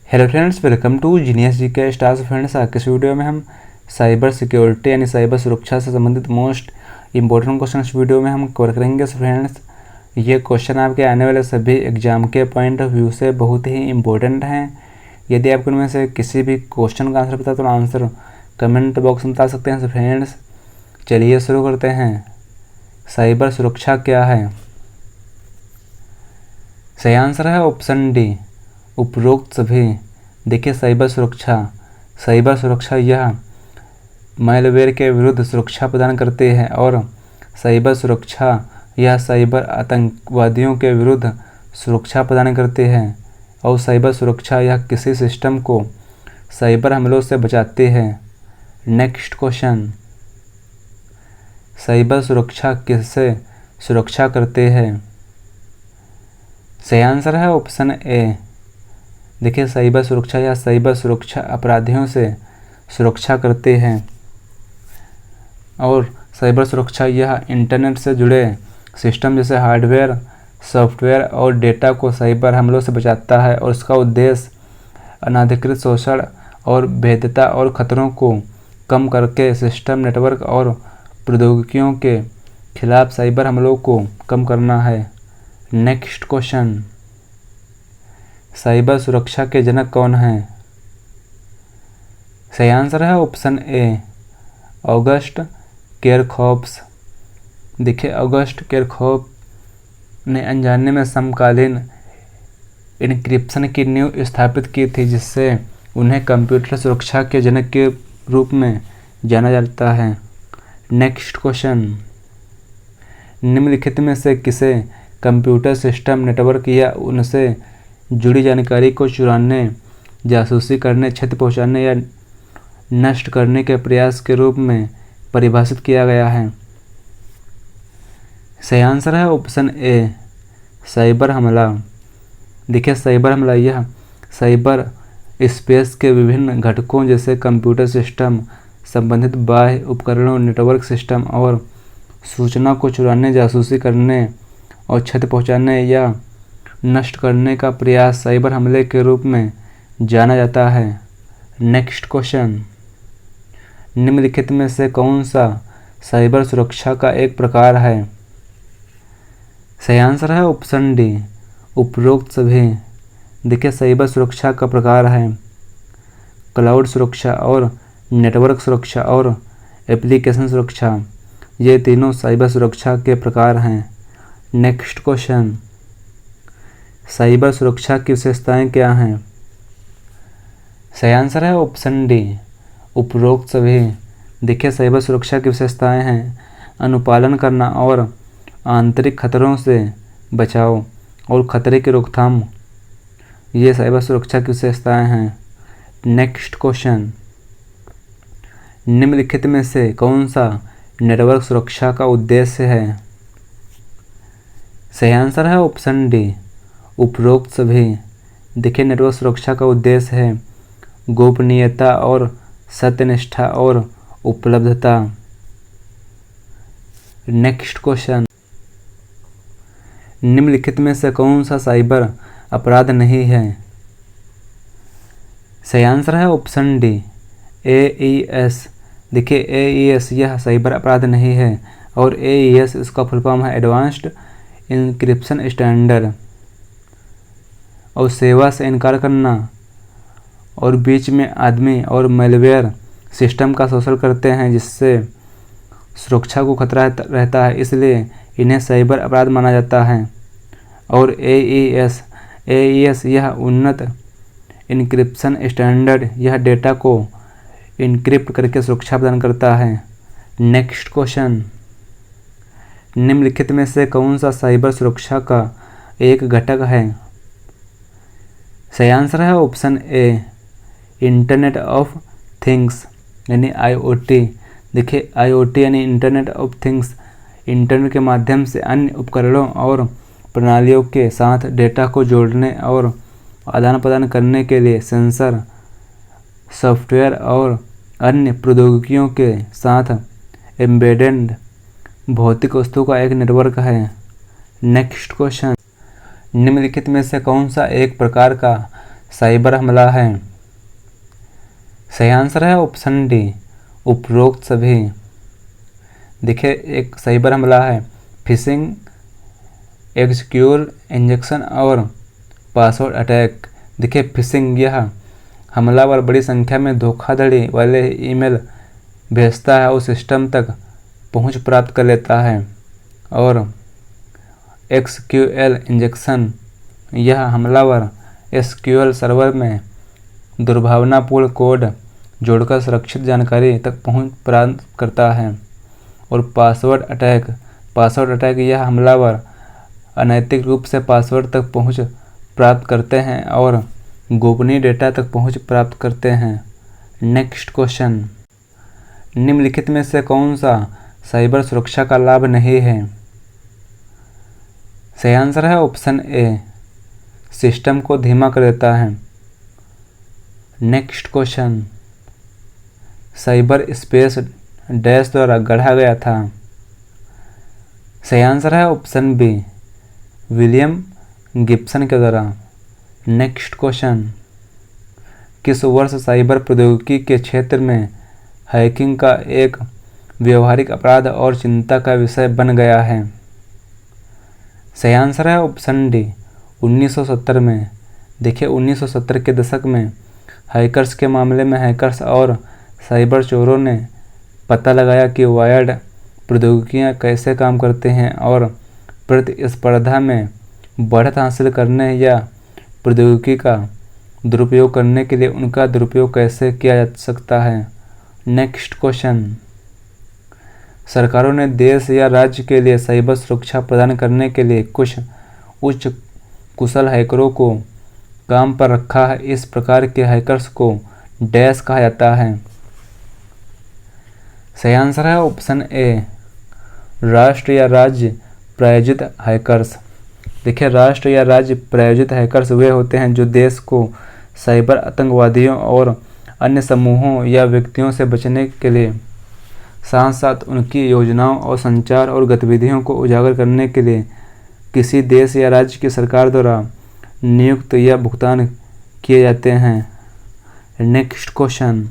Hello friends, welcome to genius GK stars. Friends, आज के इस वीडियो में हम साइबर सिक्योरिटी यानी साइबर सुरक्षा से संबंधित मोस्ट इंपॉर्टेंट क्वेश्चन इस वीडियो में हम कवर करेंगे। फ्रेंड्स, ये क्वेश्चन आपके आने वाले सभी एग्जाम के पॉइंट ऑफ व्यू से बहुत ही इंपॉर्टेंट हैं। यदि आपको इनमें से किसी भी क्वेश्चन का आंसर पता तो आंसर कमेंट बॉक्स में बता सकते हैं। फ्रेंड्स, चलिए शुरू करते हैं। साइबर सुरक्षा क्या है? सही आंसर है ऑप्शन डी, उपरोक्त सभी। देखिए, साइबर सुरक्षा यह मैलवेयर के विरुद्ध सुरक्षा प्रदान करती है और साइबर सुरक्षा यह साइबर आतंकवादियों के विरुद्ध सुरक्षा प्रदान करती है और साइबर सुरक्षा यह किसी सिस्टम को साइबर हमलों से बचाती है। नेक्स्ट क्वेश्चन, साइबर सुरक्षा किससे सुरक्षा करते हैं? सही आंसर है ऑप्शन ए। देखिए, साइबर सुरक्षा या साइबर सुरक्षा अपराधियों से सुरक्षा करते हैं और साइबर सुरक्षा यह इंटरनेट से जुड़े सिस्टम जैसे हार्डवेयर, सॉफ्टवेयर और डेटा को साइबर हमलों से बचाता है और इसका उद्देश्य अनाधिकृत शोषण और भेद्यता और खतरों को कम करके सिस्टम, नेटवर्क और प्रौद्योगिकियों के खिलाफ साइबर हमलों को कम करना है। नेक्स्ट क्वेश्चन, साइबर सुरक्षा के जनक कौन हैं? सही आंसर है ऑप्शन ए, ऑगस्ट केरखॉफ्स। देखिए, ऑगस्ट केरखॉफ ने अनजाने में समकालीन इनक्रिप्शन की नींव स्थापित की थी, जिससे उन्हें कंप्यूटर सुरक्षा के जनक के रूप में जाना जाता है। नेक्स्ट क्वेश्चन, निम्नलिखित में से किसे कंप्यूटर सिस्टम, नेटवर्क या उनसे जुड़ी जानकारी को चुराने, जासूसी करने, क्षति पहुंचाने या नष्ट करने के प्रयास के रूप में परिभाषित किया गया है? सही आंसर है ऑप्शन ए, साइबर हमला। देखिए, साइबर हमला यह साइबर स्पेस के विभिन्न घटकों जैसे कंप्यूटर सिस्टम, संबंधित बाह्य उपकरणों, नेटवर्क सिस्टम और सूचना को चुराने, जासूसी करने और क्षति पहुंचाने या नष्ट करने का प्रयास साइबर हमले के रूप में जाना जाता है। नेक्स्ट क्वेश्चन, निम्नलिखित में से कौन सा साइबर सुरक्षा का एक प्रकार है? सही आंसर है ऑप्शन डी, उपरोक्त सभी। देखिए, साइबर सुरक्षा का प्रकार है क्लाउड सुरक्षा और नेटवर्क सुरक्षा और एप्लीकेशन सुरक्षा। ये तीनों साइबर सुरक्षा के प्रकार हैं। नेक्स्ट क्वेश्चन, साइबर सुरक्षा की विशेषताएं क्या हैं? सही आंसर है ऑप्शन डी, उपरोक्त सभी। देखिए, साइबर सुरक्षा की विशेषताएं हैं अनुपालन करना और आंतरिक खतरों से बचाव और खतरे की रोकथाम। ये साइबर सुरक्षा की विशेषताएं हैं। नेक्स्ट क्वेश्चन, निम्नलिखित में से कौन सा नेटवर्क सुरक्षा का उद्देश्य है? सही आंसर है ऑप्शन डी, उपरोक्त सभी। देखिए, नेटवर्क सुरक्षा का उद्देश्य है गोपनीयता और सत्यनिष्ठा और उपलब्धता। नेक्स्ट क्वेश्चन, निम्नलिखित में से कौन सा साइबर अपराध नहीं है? सही आंसर है ऑप्शन डी, AES। देखिए, AES यह साइबर अपराध नहीं है और AES इसका फुल फॉर्म है एडवांस्ड इंक्रिप्शन स्टैंडर्ड। और सेवा से इनकार करना और बीच में आदमी और मैलवेयर सिस्टम का शोषण करते हैं, जिससे सुरक्षा को खतरा रहता है, इसलिए इन्हें साइबर अपराध माना जाता है। और AES यह उन्नत इनक्रिप्शन स्टैंडर्ड, यह डेटा को इनक्रिप्ट करके सुरक्षा प्रदान करता है। नेक्स्ट क्वेश्चन, निम्नलिखित में से कौन सा साइबर सुरक्षा का एक घटक है? सही आंसर है option A, internet of things यानी IoT। देखिए, IoT यानी इंटरनेट ऑफ थिंग्स इंटरनेट के माध्यम से अन्य उपकरणों और प्रणालियों के साथ डेटा को जोड़ने और आदान प्रदान करने के लिए सेंसर, सॉफ्टवेयर और अन्य प्रौद्योगिकियों के साथ एम्बेडेड भौतिक वस्तु का एक नेटवर्क है। नेक्स्ट क्वेश्चन, निम्नलिखित में से कौन सा एक प्रकार का साइबर हमला है? सही आंसर है ऑप्शन डी, उपरोक्त सभी। देखिए एक साइबर हमला है फिशिंग, एक्सक्यूल इंजेक्शन और पासवर्ड अटैक। देखिए फिशिंग, यह हमलावर बड़ी संख्या में धोखाधड़ी वाले ईमेल भेजता है और सिस्टम तक पहुंच प्राप्त कर लेता है। और एक्सक्यूएल इंजेक्शन, यह हमलावर एसक्यूएल सर्वर में दुर्भावनापूर्ण कोड जोड़कर सुरक्षित जानकारी तक पहुंच प्राप्त करता है। और पासवर्ड अटैक, यह हमलावर अनैतिक रूप से पासवर्ड तक पहुंच प्राप्त करते हैं और गोपनीय डेटा तक पहुंच प्राप्त करते हैं। नेक्स्ट क्वेश्चन, निम्नलिखित में से कौन सा साइबर सुरक्षा का लाभ नहीं है? सही आंसर है ऑप्शन ए, सिस्टम को धीमा कर देता है। Next question, cyber space dash द्वारा गढ़ा गया था? सही आंसर है ऑप्शन बी, विलियम गिब्सन के द्वारा। नेक्स्ट क्वेश्चन, किस वर्ष साइबर प्रौद्योगिकी के क्षेत्र में हैकिंग का एक व्यवहारिक अपराध और चिंता का विषय बन गया है? सही आंसर है ऑप्शन डी, 1970 में। देखिए 1970 के दशक में हैकर्स के मामले में हैकर्स और साइबर चोरों ने पता लगाया कि वायर्ड प्रौद्योगिकियां कैसे काम करते हैं और प्रतिस्पर्धा में बढ़त हासिल करने या प्रौद्योगिकी का दुरुपयोग करने के लिए उनका दुरुपयोग कैसे किया जा सकता है। नेक्स्ट क्वेश्चन, सरकारों ने देश या राज्य के लिए साइबर सुरक्षा प्रदान करने के लिए कुछ उच्च कुशल हैकरों को काम पर रखा है। इस प्रकार के हैकर्स को डैश कहा जाता है? सही आंसर है ऑप्शन ए, राष्ट्र या राज्य प्रायोजित हैकर्स। देखिए राष्ट्र या राज्य प्रायोजित हैकर्स वे होते हैं जो देश को साइबर आतंकवादियों और अन्य समूहों या व्यक्तियों से बचने के लिए साथ साथ उनकी योजनाओं और संचार और गतिविधियों को उजागर करने के लिए किसी देश या राज्य की सरकार द्वारा नियुक्त या भुगतान किए जाते हैं। नेक्स्ट क्वेश्चन,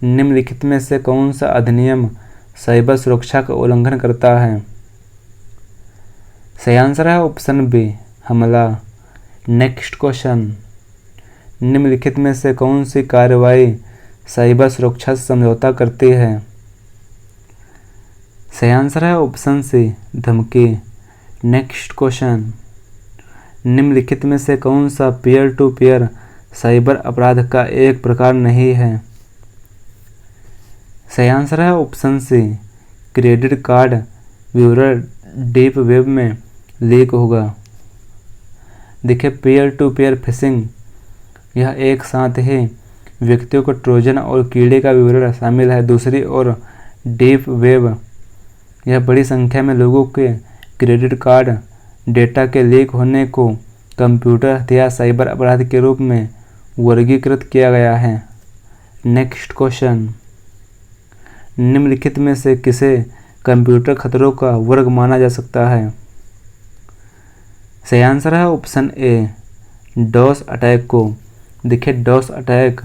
निम्नलिखित में से कौन सा अधिनियम साइबर सुरक्षा का उल्लंघन करता है? सही आंसर है ऑप्शन बी, हमला। नेक्स्ट क्वेश्चन, निम्नलिखित में से कौन सी कार्रवाई साइबर सुरक्षा से समझौता करती है? सही आंसर है ऑप्शन सी, धमकी। नेक्स्ट क्वेश्चन, निम्नलिखित में से कौन सा पीयर टू पीयर साइबर अपराध का एक प्रकार नहीं है? सही आंसर है ऑप्शन सी, क्रेडिट कार्ड विवरण डीप वेब में लीक होगा। देखिए पीयर टू पीयर फिशिंग, यह एक साथ ही व्यक्तियों को ट्रोजन और कीड़े का विवरण शामिल है। दूसरी ओर डीप वेब, यह बड़ी संख्या में लोगों के क्रेडिट कार्ड डेटा के लीक होने को कंप्यूटर हथियार साइबर अपराध के रूप में वर्गीकृत किया गया है। नेक्स्ट क्वेश्चन, निम्नलिखित में से किसे कंप्यूटर खतरों का वर्ग माना जा सकता है? सही आंसर है ऑप्शन ए, डॉस अटैक को। देखिए डॉस अटैक,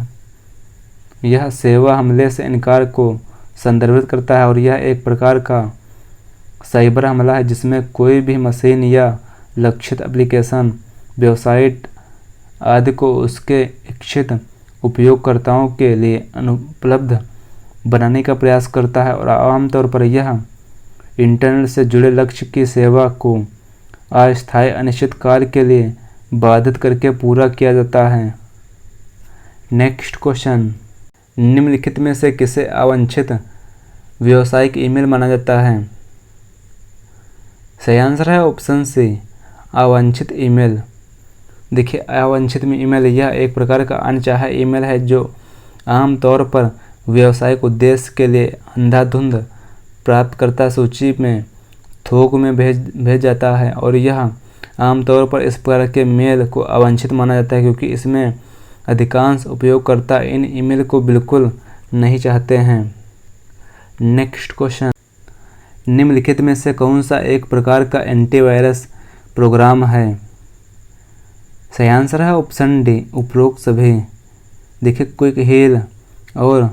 यह सेवा हमले से इनकार को संदर्भित करता है और यह एक प्रकार का साइबर हमला है जिसमें कोई भी मशीन या लक्षित एप्लीकेशन, वेबसाइट आदि को उसके इच्छित उपयोगकर्ताओं के लिए अनुपलब्ध बनाने का प्रयास करता है और आमतौर पर यह इंटरनेट से जुड़े लक्ष्य की सेवा को अस्थायी अनिश्चित काल के लिए बाधित करके पूरा किया जाता है। नेक्स्ट क्वेश्चन, निम्नलिखित में से किसे अवांछित व्यावसायिक ईमेल माना जाता है? सही आंसर है ऑप्शन सी, अवांछित ईमेल। देखिए अवांछित ईमेल यह एक प्रकार का अनचाहा ईमेल है जो आमतौर पर व्यावसायिक उद्देश्य के लिए अंधाधुंध प्राप्तकर्ता सूची में थोक में भेज जाता है और यह आमतौर पर इस प्रकार के मेल को अवांछित माना जाता है क्योंकि इसमें अधिकांश उपयोगकर्ता इन ईमेल को बिल्कुल नहीं चाहते हैं। नेक्स्ट क्वेश्चन, निम्नलिखित में से कौन सा एक प्रकार का एंटीवायरस प्रोग्राम है? सही आंसर है ऑप्शन डी उपरोक्त सभी। देखिए क्विक हील और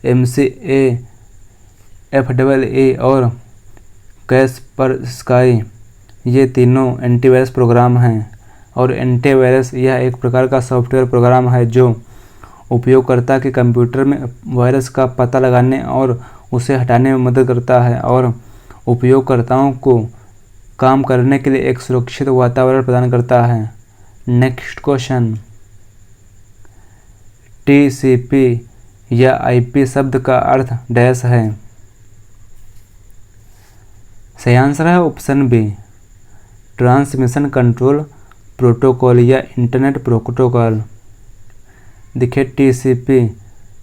MCA FAA और कैस्परस्काई ये तीनों एंटीवायरस प्रोग्राम हैं और एंटीवायरस यह एक प्रकार का सॉफ्टवेयर प्रोग्राम है जो उपयोगकर्ता के कंप्यूटर में वायरस का पता लगाने और उसे हटाने में मदद करता है और उपयोगकर्ताओं को काम करने के लिए एक सुरक्षित वातावरण प्रदान करता है। नेक्स्ट क्वेश्चन, TCP या IP शब्द का अर्थ डैश है। सही आंसर है option B transmission control protocol या इंटरनेट प्रोटोकॉल। देखिए TCP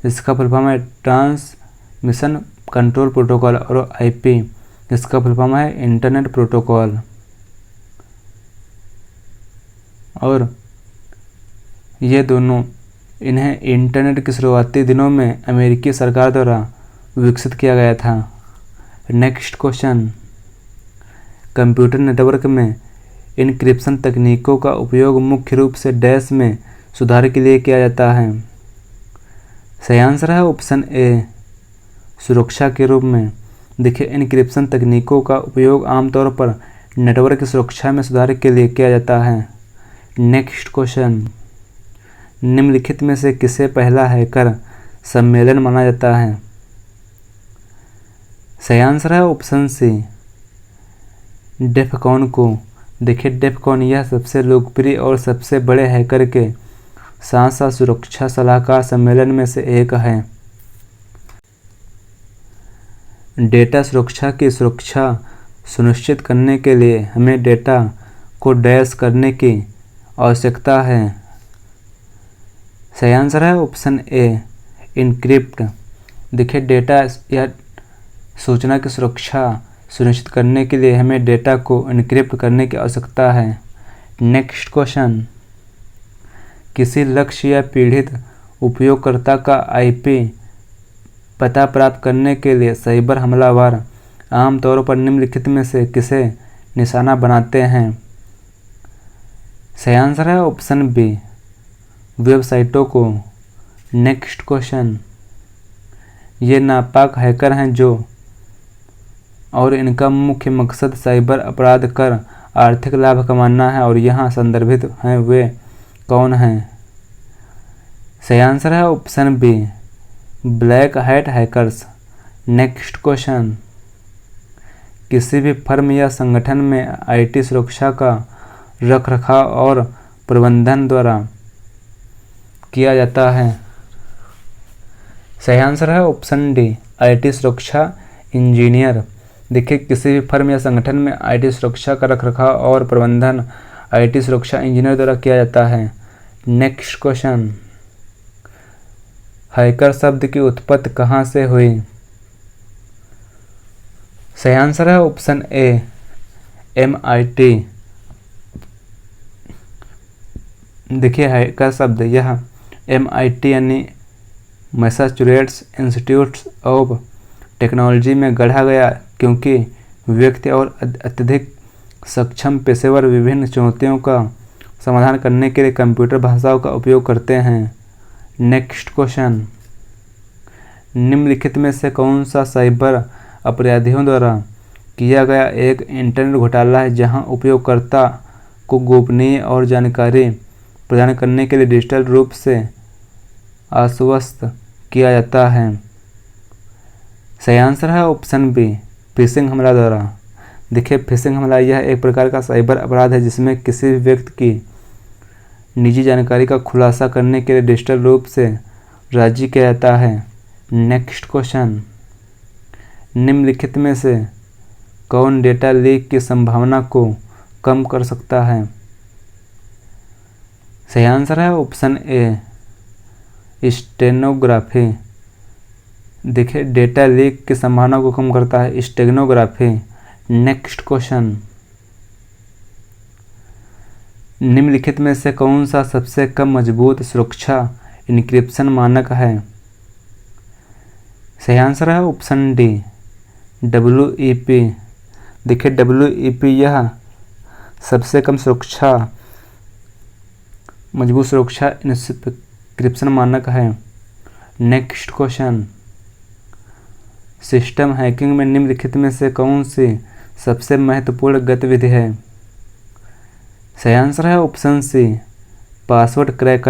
इसका फुल फॉर्म है ट्रांसमिशन कंट्रोल प्रोटोकॉल और IP इसका फुल फॉर्म है इंटरनेट प्रोटोकॉल। और ये दोनों इन्हें इंटरनेट के शुरुआती दिनों में अमेरिकी सरकार द्वारा विकसित किया गया था। नेक्स्ट क्वेश्चन, कंप्यूटर नेटवर्क में इनक्रिप्शन तकनीकों का उपयोग मुख्य रूप से डैश में सुधार के लिए किया जाता है। सही आंसर है ऑप्शन ए सुरक्षा के रूप में। देखिए इनक्रिप्शन तकनीकों का उपयोग आमतौर पर नेटवर्क की सुरक्षा में सुधार के लिए किया जाता है। नेक्स्ट क्वेश्चन, निम्नलिखित में से किसे पहला हैकर सम्मेलन माना जाता है। सही आंसर है ऑप्शन सी डेफकॉन को। देखिए डेफकॉन यह सबसे लोकप्रिय और सबसे बड़े हैकर के साथ साथ सुरक्षा सलाहकार सम्मेलन में से एक है। डेटा सुरक्षा की सुरक्षा सुनिश्चित करने के लिए हमें डेटा को डैश करने की आवश्यकता है। सही आंसर है ऑप्शन ए इनक्रिप्ट। देखिए डेटा या सूचना की सुरक्षा सुनिश्चित करने के लिए हमें डेटा को इनक्रिप्ट करने की आवश्यकता है। नेक्स्ट क्वेश्चन, किसी लक्ष्य या पीड़ित उपयोगकर्ता का IP पता प्राप्त करने के लिए साइबर हमलावर आमतौर पर निम्नलिखित में से किसे निशाना बनाते हैं। सही आंसर है ऑप्शन बी वेबसाइटों को। नेक्स्ट क्वेश्चन, ये नापाक हैकर हैं जो और इनका मुख्य मकसद साइबर अपराध कर आर्थिक लाभ कमाना है और यहाँ संदर्भित हैं वे कौन हैं। सही आंसर है option B black hat hackers. Next question, किसी भी फर्म या संगठन में IT सुरक्षा का रखरखाव और प्रबंधन द्वारा किया जाता है। सही आंसर है ऑप्शन डी IT सुरक्षा इंजीनियर। देखिए किसी भी फर्म या संगठन में IT सुरक्षा का रखरखाव और प्रबंधन IT सुरक्षा इंजीनियर द्वारा किया जाता है। नेक्स्ट क्वेश्चन, हैकर शब्द की उत्पत्ति कहाँ से हुई। सही आंसर है ऑप्शन ए MIT। देखिए हैकर शब्द यह MIT यानी मैसाचुसेट्स इंस्टीट्यूट ऑफ टेक्नोलॉजी में गढ़ा गया क्योंकि व्यक्ति और अत्यधिक सक्षम पेशेवर विभिन्न चुनौतियों का समाधान करने के लिए कंप्यूटर भाषाओं का उपयोग करते हैं। नेक्स्ट क्वेश्चन, निम्नलिखित में से कौन सा साइबर अपराधियों द्वारा किया गया एक इंटरनेट घोटाला है जहां उपयोगकर्ता को गोपनीय और जानकारी प्रदान करने के लिए डिजिटल रूप से आश्वस्त किया जाता है। सही आंसर है ऑप्शन बी फिशिंग हमला द्वारा। देखिए फिशिंग हमला यह एक प्रकार का साइबर अपराध है जिसमें किसी भी व्यक्ति की निजी जानकारी का खुलासा करने के लिए डिजिटल रूप से राजी किया जाता है। नेक्स्ट क्वेश्चन, निम्नलिखित में से कौन डेटा लीक की संभावना को कम कर सकता है। सही आंसर है ऑप्शन ए स्टेनोग्राफी। देखिए डेटा लीक की संभावना को कम करता है स्टेनोग्राफी। नेक्स्ट क्वेश्चन, निम्नलिखित में से कौन सा सबसे कम मजबूत सुरक्षा इनक्रिप्शन मानक है। सही आंसर है ऑप्शन डी WEP। देखिए WEP यह सबसे कम सुरक्षा मजबूत सुरक्षा इंक्रिप्शन मानक है। नेक्स्ट क्वेश्चन, सिस्टम हैकिंग में निम्नलिखित में से कौन सी सबसे महत्वपूर्ण गतिविधि है? सही आंसर है ऑप्शन सी, पासवर्ड क्रैक